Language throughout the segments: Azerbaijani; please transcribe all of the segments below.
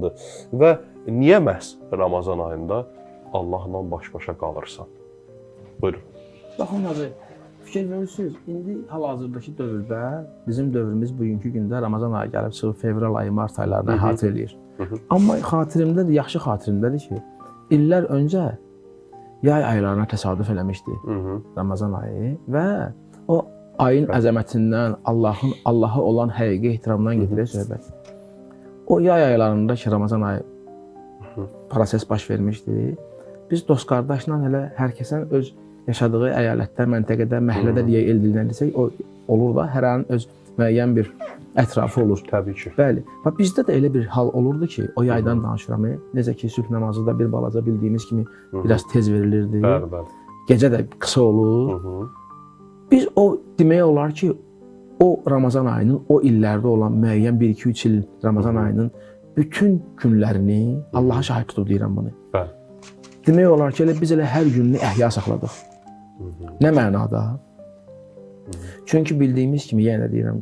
Ramazandır və niyə məhz Ramazan ayında Allahla baş-başa qalırsan? Buyurun. Baxın hacı, fikir verirsiniz, indi hal-hazırdakı dövrdə bizim dövrümüz bugünkü gündə Ramazan ayı gəlib çıxıb fevral ayı, mart aylarını əhatə eləyir. Amma xatirimdədir, yaxşı xatirimdədir ki, illər öncə yay aylarına təsadüf eləmişdi Ramazan ayı və o ayın əzəmətindən, Allaha olan həqiqi ehtiramdan gedir söhbət. O yay aylarında ki, Ramazan ayı proses baş vermişdi. Biz dost qardaşla elə hər kəsən öz yaşadığı əyalətdə, məntəqədə, məhəllədə deyə el dilindən desək, o olur da, hər an öz müəyyən bir ətrafı olur. Təbii ki. Bəli. Və bizdə də elə bir hal olurdu ki, o yaydan danışıram. Necə ki, sübh namazı da bir balaca bildiyimiz kimi biraz tez verilirdi. Bəli, bəli. Gecə də qısa olur. Biz o demək olar ki, o Ramazan ayının o illərdə olan müəyyən 1-2-3 il Ramazan ayının bütün günlərini Allaha şahid tutub deyirəm bunu. Bəli. Demək olar ki, biz elə hər gününü əhya saxladıq. Nə mənada? Çünki bildiyimiz kimi, yenə də deyirəm,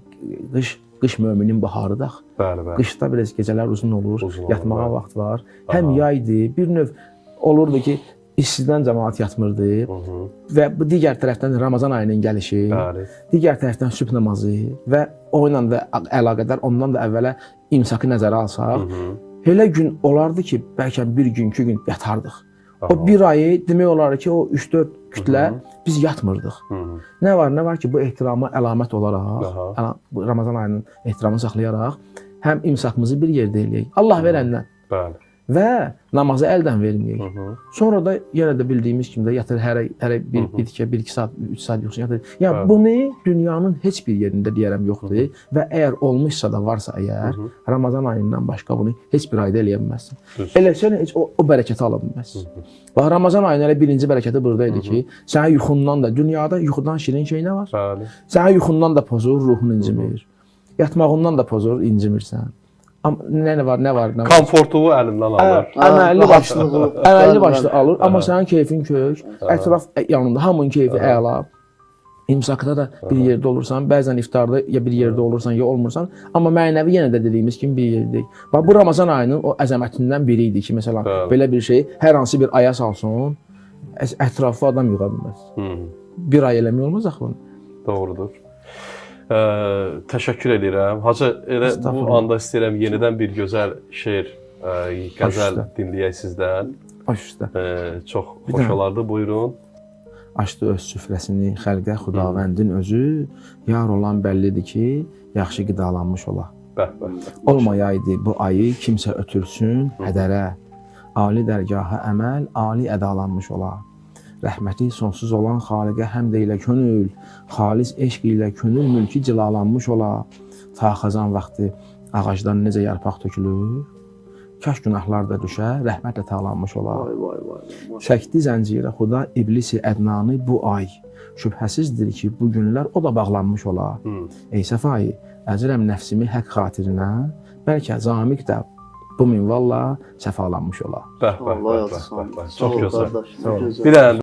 qış möminin baharıdır. Bəli, bəli. Qışda biraz gecələr uzun olur, yatmağa vaxt var. Həm yaydır, bir növ olurdu ki, istidən cəmaat yatmırdı və bu digər tərəfdən Ramazan ayının gəlişi, digər tərəfdən sübh namazı və o ilə də əlaqədar ondan da əvvələ imsakı nəzərə alsaq, elə gün olardı ki, bəlkə bir gün, 2 gün yatardıq. O bir ayı demək olar ki, o 3-4 kütlə biz yatmırdıq. Nə var ki, bu ehtirama əlamət olaraq, Ramazan ayının ehtiramını saxlayaraq, həm imsakımızı bir yerdə eləyək, Allah verəndən. Bəli. Və namazı əldən verməyək. Sonra da yenə də bildiyimiz kimi də yatır, hərə bir 2 saat, 3 saat yoxsa yatır. Yəni, bunu dünyanın heç bir yerində deyərəm yoxdur və əgər olmuşsa da varsa əgər, Ramazan ayından başqa bunu heç bir ayda eləyə bilməzsin. Eləsən heç o bərəkəti ala bilməzsin. Bax, Ramazan ayının elə birinci bərəkəti buradaydı ki, sənin yuxundan da, dünyada yuxudan şirin şey nə var? Sənin yuxundan da pozur, ruhun incimir. Yatmağından da pozur, incimirsən. Nə var? Komfortunu əlindən alır. Əməlli başlı alır, amma sənin keyfin kök, ətraf yanında, hamının keyfi əla. İmsakda da bir yerdə olursan, bəzən iftarda ya bir yerdə olursan, ya olmursan, amma mənəvi yenə də dediyimiz kimi bir yerdəyik. Bax, bu Ramazan ayının o əzəmətindən biri idi ki, məsələn, belə bir şey hər hansı bir aya salsın, ətrafı adam yığa bilməz. Bir ay eləmək olmaz axı bunu. Doğrudur. Təşəkkür edirəm. Hacı, elə bu anda istəyirəm yenidən bir gözəl şeir, qəzəl dinləyək sizdən. Baş üstə. Çox xoş olardı, buyurun. Açdı öz süfrəsini xəlqə xudavəndin özü, yar olan bəllidir ki, yaxşı qidalanmış ola. Olmayaydı bu ayı kimsə ötürsün hədərə, ali dərgahə əməl, ali ədalanmış ola. Rəhməti sonsuz olan xaliqə həmd ilə könül, xalis eşq ilə könül mülki cilalanmış ola. Ta xazan vaxtı ağacdan necə yarpaq tökülür, kaş günahlar da düşə, rəhmətlə tağlanmış ola. Çəkdi zəncirə xuda iblisi ədnanı bu ay, şübhəsizdir ki, bu günlər o da bağlanmış ola. Ey səfayı, əzirəm nəfsimi həq xatirinə, bəlkə zamiq də bu minvalla səfalanmış ola. Çox gözəl. Bir